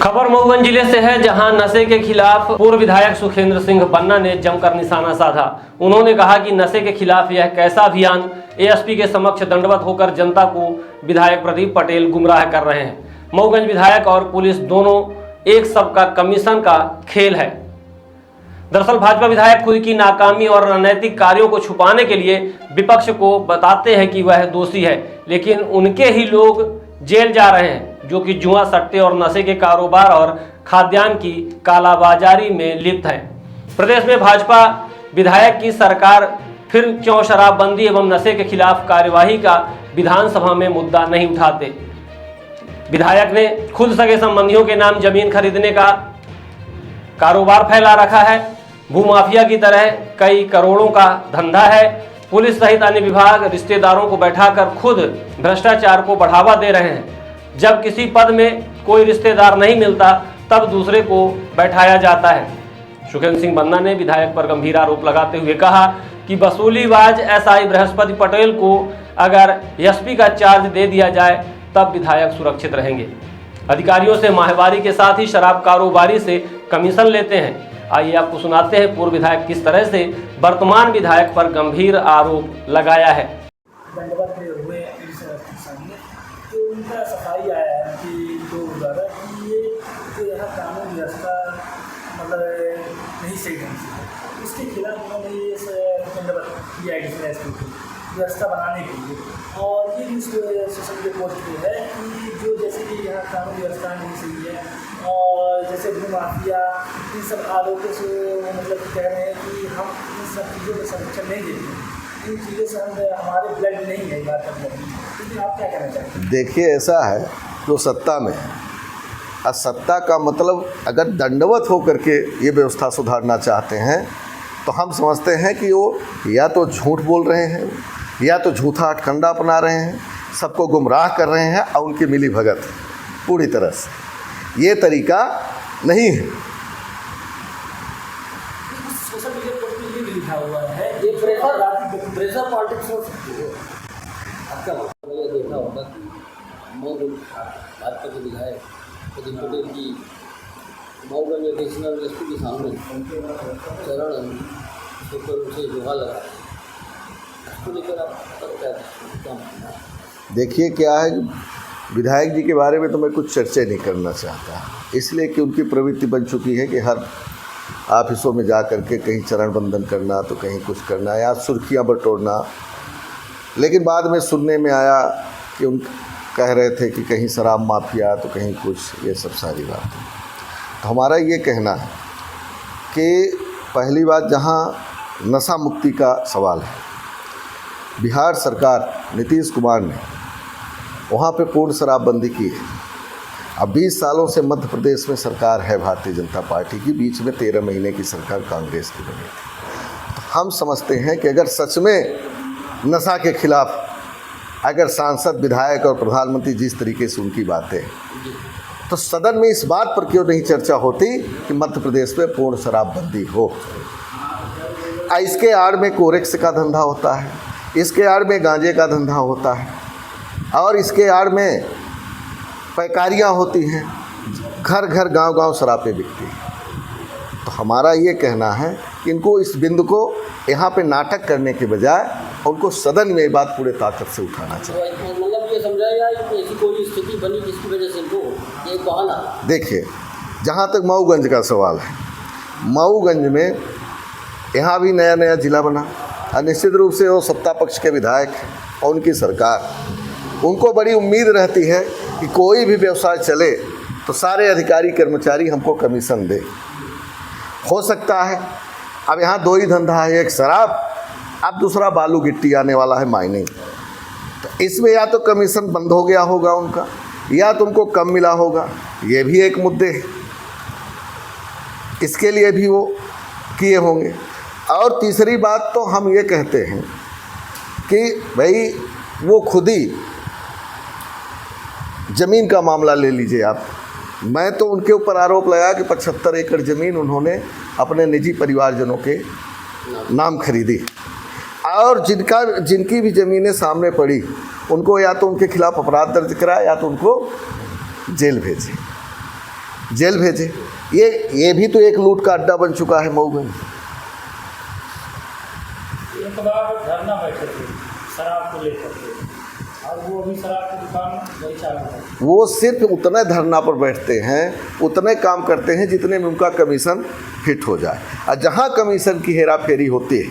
खबर मऊगंज जिले से है, जहां नशे के खिलाफ पूर्व विधायक सुखेंद्र सिंह बन्ना ने जमकर निशाना साधा। उन्होंने कहा कि नशे के खिलाफ यह कैसा अभियान एएसपी के समक्ष दंडवत होकर जनता को विधायक प्रदीप पटेल गुमराह कर रहे हैं। मऊगंज विधायक और पुलिस दोनों एक सबका कमीशन का खेल है। दरअसल भाजपा विधायक खुद की नाकामी और अनैतिक कार्यों को छुपाने के लिए विपक्ष को बताते हैं कि वह दोषी है, लेकिन उनके ही लोग जेल जा रहे हैं जो कि जुआ, सट्टे और नशे के कारोबार और खाद्यान्न की कालाबाजारी में लिप्त है। प्रदेश में भाजपा विधायक की सरकार फिर क्यों शराबबंदी एवं नशे के खिलाफ कार्यवाही का विधानसभा में मुद्दा नहीं उठाते। विधायक ने खुद सगे संबंधियों के नाम जमीन खरीदने का कारोबार फैला रखा है। भूमाफिया की तरह कई करोड़ों का धंधा है। पुलिस सहित अन्य विभाग रिश्तेदारों को बैठाकर खुद भ्रष्टाचार को बढ़ावा दे रहे हैं। जब किसी पद में कोई रिश्तेदार नहीं मिलता तब दूसरे को बैठाया जाता है। सुखेंद्र सिंह बन्ना ने विधायक पर गंभीर आरोप लगाते हुए कहा कि वसूलीबाज एसआई बृहस्पति पटेल को अगर एसपी का चार्ज दे दिया जाए तब विधायक सुरक्षित रहेंगे। अधिकारियों से माहवारी के साथ ही शराब कारोबारी से कमीशन लेते हैं। आइए आपको सुनाते हैं पूर्व विधायक किस तरह से वर्तमान विधायक पर गंभीर आरोप लगाया है। दंडवत हुए सामने तो उनका सफाई आया है कि लोग द्वारा कि ये जो यहाँ कानून व्यवस्था मतलब नहीं सही ढंग से, इसके खिलाफ उन्होंने ये दंडवत किया है व्यवस्था बनाने के लिए। और ये भी सोशल मीडिया पोस्ट पे है कि जो जैसे कि यहाँ कानून व्यवस्था नहीं सही है और जैसे भूमाफिया इन सब आरोपों से वो मतलब कह रहे हैं कि हम इन सब चीज़ों का संरक्षण नहीं देते, इन चीज़ों से हम हमारे ब्लड नहीं है बात करने की। लेकिन आप क्या कहना चाहते हैं? देखिए, ऐसा है जो सत्ता में है, और सत्ता का मतलब अगर दंडवत होकर के ये व्यवस्था सुधारना चाहते हैं तो हम समझते हैं कि वो या तो झूठ बोल रहे हैं या तो झूठा अटकंडा अपना रहे हैं, सबको गुमराह कर रहे हैं और उनकी मिली भगत पूरी तरह से। ये तरीका नहीं है। सोशल मीडिया पर ये भी लिखा हुआ है ये प्रेशर पॉलिटिक्स हो सकती है। आपका मैंने देखा होगा कि मऊगंज भाजपा के विधायक प्रदीप पटेल की मऊगंज एडिशनल एसपी के सामने चरण से लोहा लगा, इसको लेकर आप क्या मानना? देखिए, क्या है, विधायक जी के बारे में तो मैं कुछ चर्चा नहीं करना चाहता, इसलिए कि उनकी प्रवृत्ति बन चुकी है कि हर ऑफिसों में जा कर के कहीं चरण बंदन करना तो कहीं कुछ करना या सुर्खियाँ बटोरना। लेकिन बाद में सुनने में आया कि उन कह रहे थे कि कहीं शराब माफिया तो कहीं कुछ, ये सब सारी बात है। तो हमारा ये कहना है कि पहली बात, जहाँ नशा मुक्ति का सवाल है, बिहार सरकार नीतीश कुमार ने वहाँ पे पूर्ण शराबबंदी की है। अब 20 सालों से मध्य प्रदेश में सरकार है भारतीय जनता पार्टी की, बीच में 13 महीने की सरकार कांग्रेस की बनी थी। तो हम समझते हैं कि अगर सच में नशा के खिलाफ अगर सांसद, विधायक और प्रधानमंत्री जिस तरीके से उनकी बातें, तो सदन में इस बात पर क्यों नहीं चर्चा होती कि मध्य प्रदेश में पूर्ण शराबबंदी हो। इसके आड़ में कोरेक्स का धंधा होता है, इसके आड़ में गांजे का धंधा होता है और इसके आड़ में पैकारियाँ होती हैं, घर घर गांव-गांव शराबें बिकती हैं। तो हमारा ये कहना है कि इनको इस बिंदु को यहाँ पे नाटक करने के बजाय उनको सदन में ये बात पूरे ताकत से उठाना चाहिए। मतलब ये समझाया जाए कि ऐसी कोई स्थिति बनी जिसकी वजह से इनको ये बहाना। देखिए, जहाँ तक मऊगंज का सवाल है, मऊगंज में यहाँ भी नया नया ज़िला बना और निश्चित रूप से वो सत्ता पक्ष के विधायक और उनकी सरकार, उनको बड़ी उम्मीद रहती है कि कोई भी व्यवसाय चले तो सारे अधिकारी कर्मचारी हमको कमीशन दे। हो सकता है अब यहाँ दो ही धंधा है, एक शराब, अब दूसरा बालू गिट्टी आने वाला है माइनिंग। तो इसमें या तो कमीशन बंद हो गया होगा उनका या तो उनको कम मिला होगा, ये भी एक मुद्दे है, इसके लिए भी वो किए होंगे। और तीसरी बात तो हम ये कहते हैं कि भाई वो खुद ही ज़मीन का मामला ले लीजिए आप, मैं तो उनके ऊपर आरोप लगा कि 75 एकड़ ज़मीन उन्होंने अपने निजी परिवारजनों के नाम खरीदी और जिनकी भी ज़मीनें सामने पड़ी उनको या तो उनके खिलाफ अपराध दर्ज कराया या तो उनको जेल भेजे। जेल भेजे। ये भी तो एक लूट का अड्डा बन चुका है मऊगंज। एक बार धरना बैठे थे शराब को लेकर के, और वो अभी शराब की दुकान वही चालू है। वो सिर्फ उतने धरना पर बैठते हैं, उतने काम करते हैं जितने में उनका कमीशन फिट हो जाए, और जहाँ कमीशन की हेरा फेरी होती है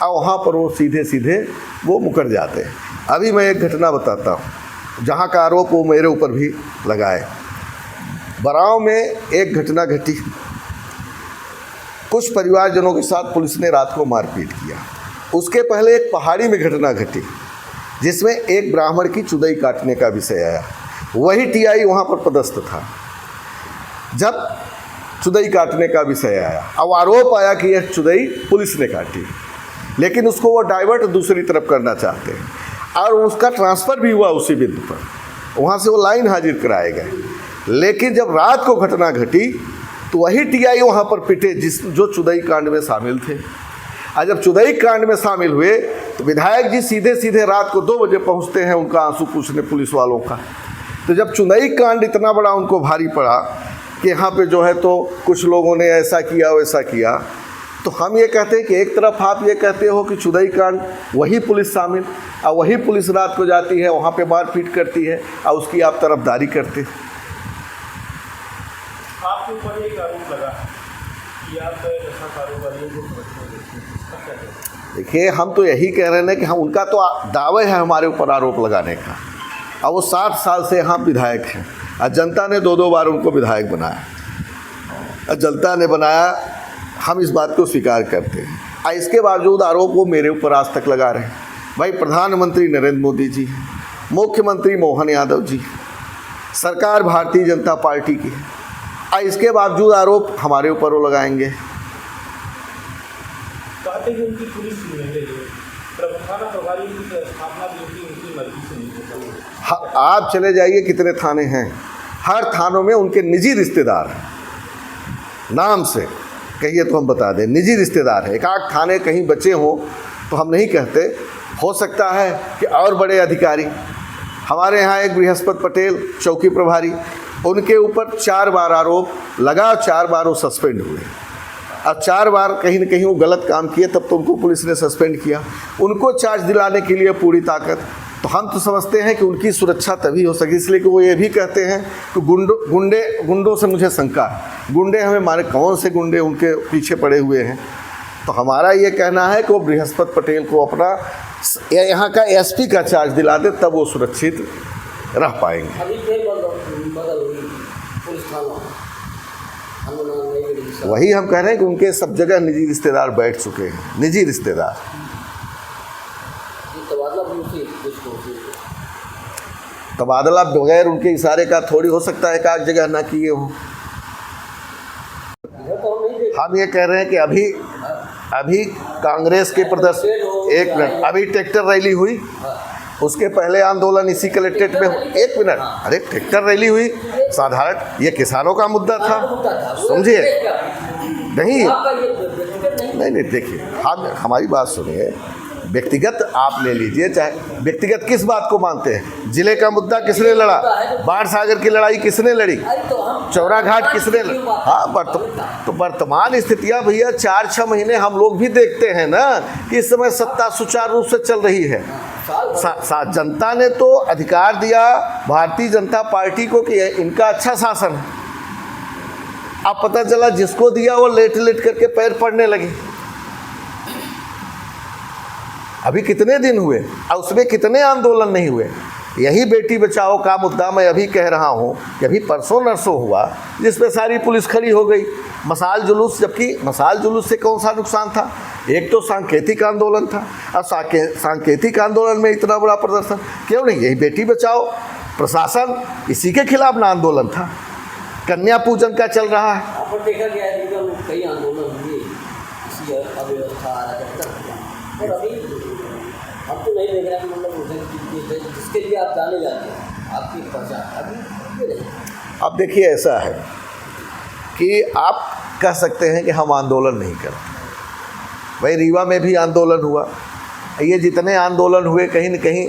और वहाँ पर वो सीधे सीधे वो मुकर जाते हैं। अभी मैं एक घटना बताता हूँ जहाँ का आरोप वो मेरे ऊपर भी लगाए। बराव में एक घटना घटी, कुछ परिवारजनों के साथ पुलिस ने रात को मारपीट किया। उसके पहले एक पहाड़ी में घटना घटी जिसमें एक ब्राह्मण की चुदई काटने का विषय आया। वही टीआई वहाँ पर पदस्थ था जब चुदई काटने का विषय आया। अब आरोप आया कि यह चुदई पुलिस ने काटी, लेकिन उसको वो डाइवर्ट दूसरी तरफ करना चाहते हैं और उसका ट्रांसफ़र भी हुआ उसी बिंदु पर, वहाँ से वो लाइन हाजिर कराए गए। लेकिन जब रात को घटना घटी तो वही टीआई वहाँ पर पिटे जो चुदई कांड में शामिल थे। और जब चुदई कांड में शामिल हुए तो विधायक जी सीधे सीधे रात को 2 बजे पहुँचते हैं उनका आंसू पूछने पुलिस वालों का। तो जब चुदई कांड इतना बड़ा उनको भारी पड़ा कि यहाँ पे जो है तो कुछ लोगों ने ऐसा किया वैसा किया, तो हम ये कहते हैं कि एक तरफ आप ये कहते हो कि चुदई कांड वही पुलिस शामिल, और वही पुलिस रात को जाती है वहाँ पे मारपीट करती है और उसकी आप तरफदारी करते। आपके ऊपर एक आरोप लगा कि आप नशा कारोबारियों को देखिए, हम तो यही कह रहे हैं कि हम उनका तो दावे है हमारे ऊपर आरोप लगाने का, और वो 60 साल से यहाँ विधायक हैं और जनता ने 2-2 बार उनको विधायक बनाया और जनता ने बनाया, हम इस बात को स्वीकार करते हैं। और इसके बावजूद आरोप वो मेरे ऊपर आज तक लगा रहे हैं। भाई प्रधानमंत्री नरेंद्र मोदी जी, मुख्यमंत्री मोहन यादव जी, सरकार भारतीय जनता पार्टी की है, और इसके बावजूद आरोप हमारे ऊपर वो लगाएंगे। कहते हैं उनकी पुलिस नहीं है, थाना प्रभारी की स्थापना भी उनकी मर्जी से नहीं होती। हाँ, आप चले जाइए कितने थाने हैं, हर थानों में उनके निजी रिश्तेदार हैं। नाम से कहिए तो हम बता दें, निजी रिश्तेदार है। एक आध थाने कहीं बचे हों तो हम नहीं कहते, हो सकता है कि और बड़े अधिकारी। हमारे यहाँ एक बृहस्पति पटेल चौकी प्रभारी, उनके ऊपर 4 बार आरोप लगा, 4 बार वो सस्पेंड हुए। अब 4 बार कहीं न कहीं वो गलत काम किए, तब तो उनको पुलिस ने सस्पेंड किया। उनको चार्ज दिलाने के लिए पूरी ताकत। तो हम तो समझते हैं कि उनकी सुरक्षा तभी हो सके, इसलिए कि वो ये भी कहते हैं कि गुंडों से मुझे शंका है, गुंडे हमें मारे। कौन से गुंडे उनके पीछे पड़े हुए हैं? तो हमारा ये कहना है कि वो बृहस्पति पटेल को अपना यहाँ का एसपी का चार्ज दिला दे, तब वो सुरक्षित रह पाएंगे। अभी बदल हुई पुलिस थाना, वही हम कह रहे हैं कि उनके सब जगह निजी रिश्तेदार बैठ चुके हैं, निजी रिश्तेदार। तबादला बगैर उनके इशारे का थोड़ी हो सकता है, एक जगह ना किए हों। हम ये कह रहे हैं कि अभी कांग्रेस के प्रदर्शन, एक मिनट, अभी ट्रैक्टर रैली हुई, उसके पहले आंदोलन इसी कलेक्ट्रेट में। 1 मिनट, अरे ट्रैक्टर रैली हुई साधारण, ये किसानों का मुद्दा था, समझिए। नहीं, देखिए, हमारी बात सुनिए। व्यक्तिगत आप ले लीजिए, चाहे व्यक्तिगत किस बात को मानते हैं? जिले का मुद्दा किसने लड़ा? बाढ़ सागर की लड़ाई किसने लड़ी? चौरा घाट किसने लड़ा? हाँ, तो वर्तमान स्थितियाँ भैया 4-6 महीने हम लोग भी देखते हैं ना कि इस समय सत्ता सुचारू रूप से चल रही है। जनता ने तो अधिकार दिया भारतीय जनता पार्टी को कि इनका अच्छा शासन है। अब पता चला जिसको दिया वो लेट करके पैर पड़ने लगे। अभी कितने दिन हुए और उसमें कितने आंदोलन नहीं हुए? यही बेटी बचाओ का मुद्दा मैं अभी कह रहा हूँ कि अभी परसों नरसों हुआ, जिसमें सारी पुलिस खड़ी हो गई। मसाल जुलूस, जबकि मसाल जुलूस से कौन सा नुकसान था? एक तो सांकेतिक आंदोलन था, और सांकेतिक आंदोलन में इतना बड़ा प्रदर्शन क्यों नहीं? यही बेटी बचाओ प्रशासन, इसी के खिलाफ ना आंदोलन था। कन्या पूजन का चल रहा है। देखा गया है कि कई आंदोलन हुए, इसी अव्यवस्था और अभी हम तो नहीं देख रहे हैं, मतलब जिसके लिए आप जाने जाते हैं आपकी पहचान अभी नहीं। अब देखिए, ऐसा है कि आप कह सकते हैं कि हम आंदोलन नहीं करते। भाई रीवा में भी आंदोलन हुआ, ये जितने आंदोलन हुए कहीं न कहीं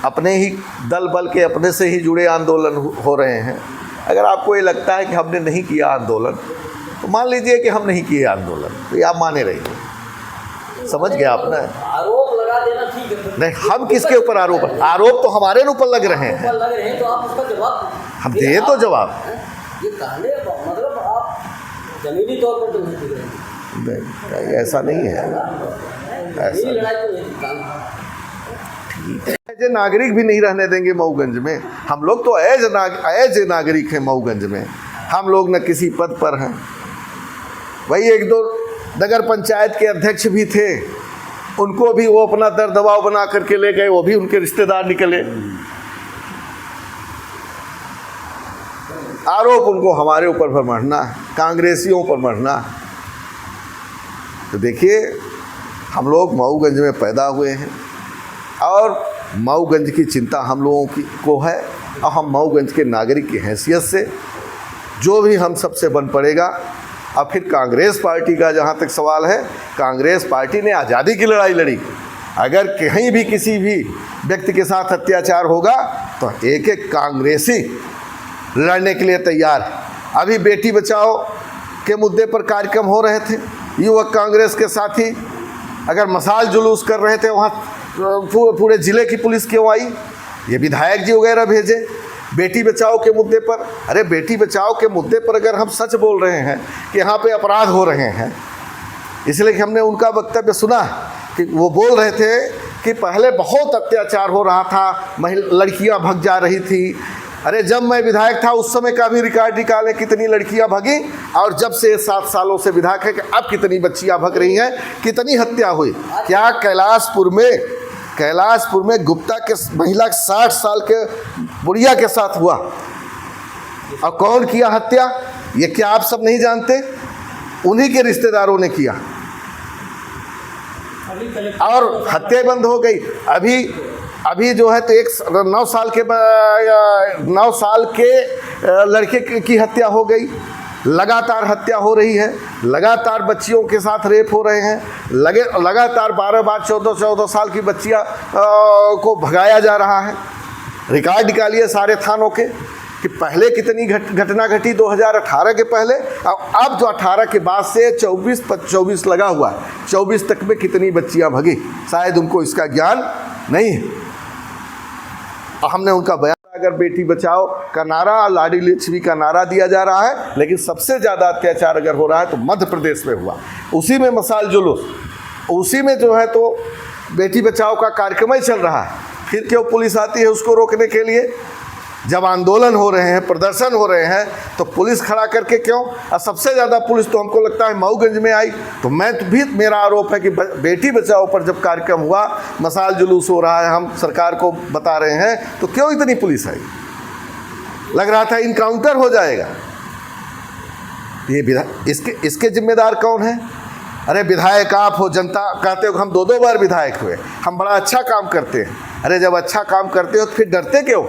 अपने ही दल बल के अपने से ही जुड़े आंदोलन हो रहे हैं। अगर आपको ये लगता है कि हमने नहीं किया आंदोलन, तो मान लीजिए कि हम नहीं किए आंदोलन, तो ये आप माने रहिए। समझ गया आपने? आरोप लगा देना ठीक है, नहीं, हम किसके ऊपर आरोप तो हमारे ऊपर लग रहे हैं, लग रहे हैं, तो आप उसका जवाब हम दे तो जवाब। ये कहने मतलब आप जमीनी तौर पर तो नहीं दे रहे हैं। नहीं, ऐसा नहीं है, ऐसा लड़ाई तो नहीं काम। एज ए नागरिक भी नहीं रहने देंगे मऊगंज में। हम लोग तो एज ए नागरिक हैं मऊगंज में, हम लोग न किसी पद पर हैं। वही एक दो नगर पंचायत के अध्यक्ष भी थे, उनको भी वो अपना दर दबाव बना करके ले गए, वो भी उनके रिश्तेदार निकले। आरोप उनको हमारे ऊपर पर मढ़ना है, कांग्रेसियों पर मढ़ना है। तो देखिए, हम लोग मऊगंज में पैदा हुए हैं और मऊगंज की चिंता हम लोगों की को है, और हम मऊगंज के नागरिक की हैसियत से जो भी हम सबसे बन पड़ेगा। अब फिर कांग्रेस पार्टी का जहाँ तक सवाल है, कांग्रेस पार्टी ने आज़ादी की लड़ाई लड़ी। अगर कहीं भी किसी भी व्यक्ति के साथ अत्याचार होगा तो एक एक कांग्रेसी लड़ने के लिए तैयार है। अभी बेटी बचाओ के मुद्दे पर कार्यक्रम हो रहे थे, युवक कांग्रेस के साथी अगर मसाल जुलूस कर रहे थे, वहाँ पूरे ज़िले की पुलिस क्यों आई? ये विधायक जी वगैरह भेजे बेटी बचाओ के मुद्दे पर। अरे बेटी बचाओ के मुद्दे पर अगर हम सच बोल रहे हैं कि यहाँ पे अपराध हो रहे हैं, इसलिए कि हमने उनका वक्तव्य सुना कि वो बोल रहे थे कि पहले बहुत अत्याचार हो रहा था, लड़कियाँ भग जा रही थी। अरे जब मैं विधायक था उस समय का भी रिकॉर्ड निकाले कितनी लड़कियां भगी, और जब से 7 सालों से विधायक है कि अब कितनी बच्चियां भग रही हैं, कितनी हत्या हुई। क्या कैलाशपुर में गुप्ता के महिला 60 साल के बुढ़िया के साथ हुआ, और कौन किया हत्या? ये क्या आप सब नहीं जानते? उन्हीं के रिश्तेदारों ने किया, और हत्या बंद हो गई। अभी जो है तो 9 साल के लड़के की हत्या हो गई। लगातार हत्या हो रही है, लगातार बच्चियों के साथ रेप हो रहे हैं, लगातार 14 साल की बच्चियां को भगाया जा रहा है। रिकॉर्ड निकालिए सारे थानों के कि पहले कितनी घटना घटी 2018 के पहले, और अब जो 18 के बाद से 24 लगा हुआ है, 24 तक में कितनी बच्चियां भगी। शायद उनको इसका ज्ञान नहीं है। हमने उनका बयान, अगर बेटी बचाओ का नारा, लाडली लक्ष्मी का नारा दिया जा रहा है, लेकिन सबसे ज़्यादा अत्याचार अगर हो रहा है तो मध्य प्रदेश में हुआ। उसी में मसाल जुलूस, उसी में जो है तो बेटी बचाओ का कार्यक्रम ही चल रहा है। फिर क्यों पुलिस आती है उसको रोकने के लिए? जब आंदोलन हो रहे हैं, प्रदर्शन हो रहे हैं, तो पुलिस खड़ा करके क्यों? और सबसे ज़्यादा पुलिस तो हमको लगता है मऊगंज में आई। तो मेरा आरोप है कि बेटी बचाओ पर जब कार्यक्रम हुआ, मसाल जुलूस हो रहा है, हम सरकार को बता रहे हैं, तो क्यों इतनी पुलिस आई? लग रहा था इनकाउंटर हो जाएगा। ये इसके जिम्मेदार कौन है? अरे विधायक आप हो, जनता कहते हो हम 2 बार विधायक हुए, हम बड़ा अच्छा काम करते हैं। अरे जब अच्छा काम करते हो तो फिर डरते क्यों?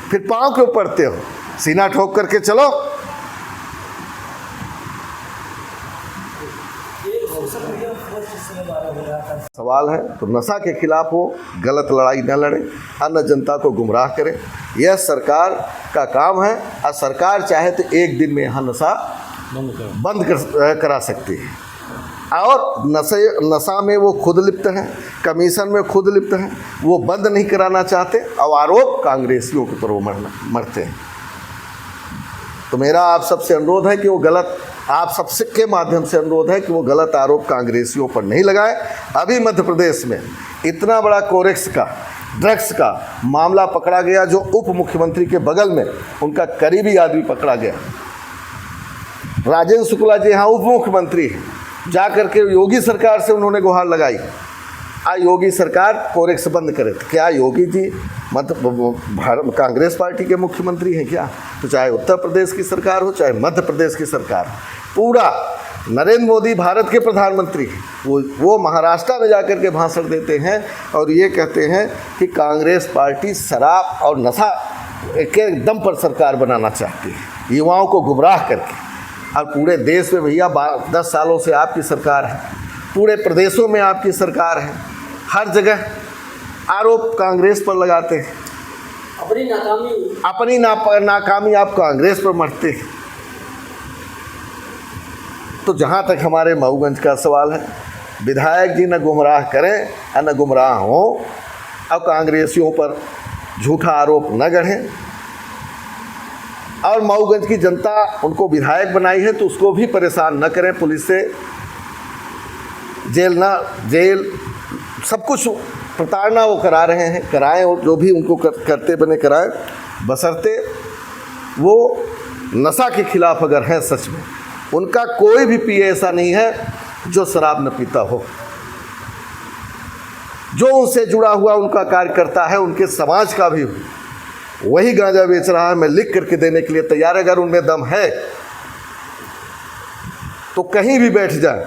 फिर पाँव क्यों पड़ते हो? सीना ठोक करके चलो। सवाल है तो नशा के खिलाफ हो, गलत लड़ाई न लड़े, अन्य जनता को गुमराह करें, यह सरकार का काम है। और सरकार चाहे तो एक दिन में यहाँ नशा बंद करा सकती है। और नशा में वो खुद लिप्त हैं, कमीशन में खुद लिप्त हैं, वो बंद नहीं कराना चाहते, और आरोप कांग्रेसियों के ऊपर वो मरते हैं। तो मेरा आप सबसे अनुरोध है कि वो गलत, आप सबसे के माध्यम से अनुरोध है कि वो गलत आरोप कांग्रेसियों पर नहीं लगाए। अभी मध्य प्रदेश में इतना बड़ा कोरेक्स का, ड्रग्स का मामला पकड़ा गया, जो उप मुख्यमंत्री के बगल में उनका करीबी आदमी पकड़ा गया। राजेंद्र शुक्ला जी यहाँ उप मुख्यमंत्री हैं, जा करके योगी सरकार से उन्होंने गुहार लगाई, योगी सरकार कोरेक्स बंद करे। तो क्या योगी जी कांग्रेस पार्टी के मुख्यमंत्री हैं क्या? तो चाहे उत्तर प्रदेश की सरकार हो, चाहे मध्य प्रदेश की सरकार, पूरा नरेंद्र मोदी भारत के प्रधानमंत्री हैं, वो महाराष्ट्र में जाकर के भाषण देते हैं और ये कहते हैं कि कांग्रेस पार्टी शराब और नशा के दम पर सरकार बनाना चाहती है, युवाओं को गुमराह करके। और पूरे देश में भैया 10 सालों से आपकी सरकार है, पूरे प्रदेशों में आपकी सरकार है, हर जगह आरोप कांग्रेस पर लगाते हैं। अपनी नाकामी आप कांग्रेस पर मरते हैं। तो जहाँ तक हमारे मऊगंज का सवाल है, विधायक जी न गुमराह करें और न गुमराह हों, अब कांग्रेसियों पर झूठा आरोप न गढ़ें, और मऊगंज की जनता उनको विधायक बनाई है तो उसको भी परेशान न करें। पुलिस से जेल सब कुछ प्रताड़ना वो करा रहे हैं, कराएं, और जो भी उनको करते बने कराएं, बशर्ते वो नशा के खिलाफ अगर हैं सच में। उनका कोई भी पीए ऐसा नहीं है जो शराब न पीता हो। जो उनसे जुड़ा हुआ उनका कार्यकर्ता है, उनके समाज का भी वही गांजा बेच रहा है, मैं लिख करके देने के लिए तैयार है। अगर उनमें दम है तो कहीं भी बैठ जाए,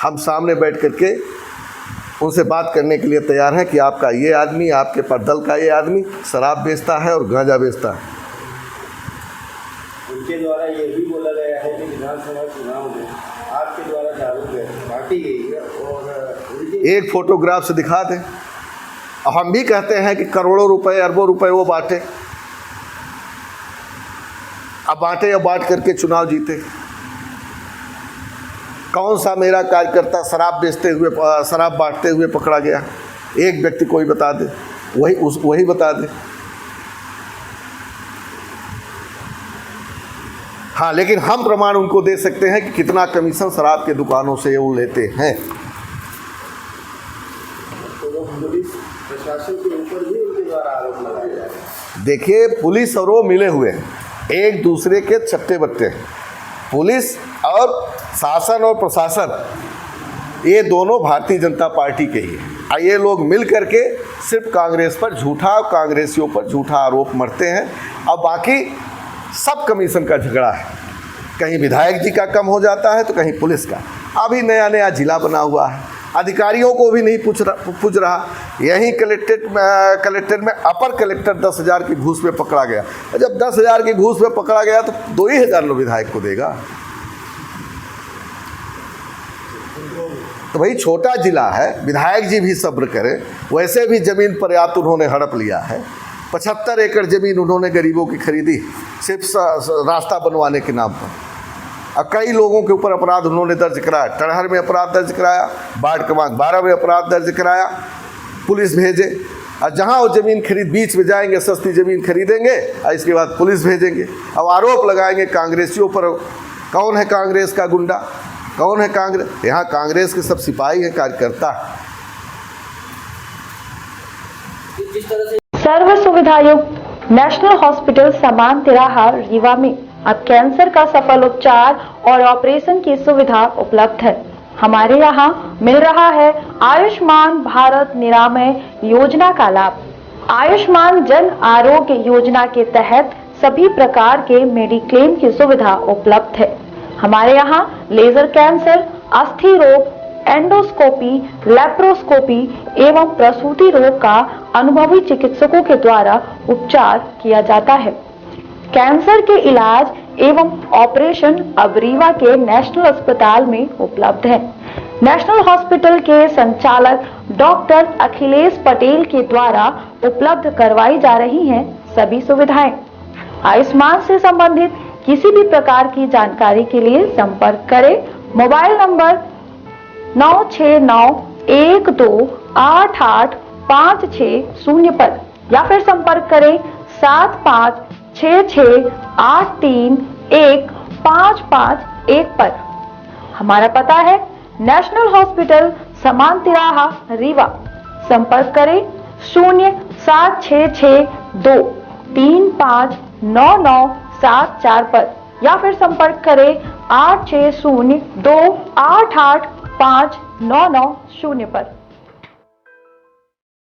हम सामने बैठ करके उनसे बात करने के लिए तैयार हैं कि आपका ये आदमी, आपके दल का ये आदमी शराब बेचता है और गांजा बेचता है। उनके द्वारा ये भी बोला गया है कि विधानसभा चुनाव में आपके द्वारा दारू बांटी गई है, और एक फोटोग्राफ से दिखा दें। और हम भी कहते हैं कि करोड़ों रुपए, अरबों रुपए वो बांटे, अब बांटे या बांट करके चुनाव जीते। कौन सा मेरा कार्यकर्ता शराब बेचते हुए, शराब बांटते हुए पकड़ा गया? एक व्यक्ति कोई बता दे, वही बता दे। हाँ, लेकिन हम प्रमाण उनको दे सकते हैं कि कितना कमीशन शराब के दुकानों से वो लेते हैं। तो वो पुलिस प्रशासन के ऊपर भी उनके द्वारा आरोप लगाया जा रहा है। देखिए, पुलिस और वो मिले हुए हैं, एक दूसरे के चट्टे बट्टे हैं। पुलिस और शासन और प्रशासन ये दोनों भारतीय जनता पार्टी के ही हैं। ये लोग मिल करके सिर्फ कांग्रेस पर झूठा, कांग्रेसियों पर झूठा आरोप मरते हैं। अब बाकी सब कमीशन का झगड़ा है, कहीं विधायक जी का कम हो जाता है तो कहीं पुलिस का। अभी नया नया जिला बना हुआ है, अधिकारियों को भी नहीं पूछ रहा। यहीं कलेक्टेट में अपर कलेक्टर 10,000 की घूस में पकड़ा गया। जब 10,000 की घूस में पकड़ा गया तो 2,000 विधायक को देगा। तो भाई छोटा जिला है, विधायक जी भी सब्र करें। वैसे भी ज़मीन पर्याप्त उन्होंने हड़प लिया है। 75 एकड़ ज़मीन उन्होंने गरीबों की खरीदी सिर्फ रास्ता बनवाने के नाम पर। और कई लोगों के ऊपर अपराध उन्होंने दर्ज कराया। टड़हर में अपराध दर्ज कराया, बाढ़ क्रमांक 12 में अपराध दर्ज कराया, पुलिस भेजे। और जहाँ वो ज़मीन खरीद, बीच में जाएंगे, सस्ती ज़मीन खरीदेंगे और इसके बाद पुलिस भेजेंगे। अब आरोप लगाएंगे कांग्रेसियों पर। कौन है कांग्रेस का गुंडा? कौन है कांग्रेस? यहाँ कांग्रेस के सब सिपाही हैं, कार्यकर्ता। सर्व सुविधा युक्त नेशनल हॉस्पिटल समान तिराहा रीवा में अब कैंसर का सफल उपचार और ऑपरेशन की सुविधा उपलब्ध है। हमारे यहाँ मिल रहा है आयुष्मान भारत निरामय योजना का लाभ। आयुष्मान जन आरोग्य योजना के तहत सभी प्रकार के मेडिक्लेम की सुविधा उपलब्ध है। हमारे यहाँ लेजर कैंसर, अस्थि रोग, एंडोस्कोपी, लेप्रोस्कोपी एवं प्रसूति रोग का अनुभवी चिकित्सकों के द्वारा उपचार किया जाता है। कैंसर के इलाज एवं ऑपरेशन अब रीवा के नेशनल अस्पताल में उपलब्ध है। नेशनल हॉस्पिटल के संचालक डॉक्टर अखिलेश पटेल के द्वारा उपलब्ध करवाई जा रही हैं सभी सुविधाएं। आयुष्मान से संबंधित किसी भी प्रकार की जानकारी के लिए संपर्क करें मोबाइल नंबर 9691288560 पर, या फिर संपर्क करें 7566831551 पर। हमारा पता है नेशनल हॉस्पिटल समान तिराहा रीवा। संपर्क करें 07662359974 पर, या फिर संपर्क करें 8602885990 पर।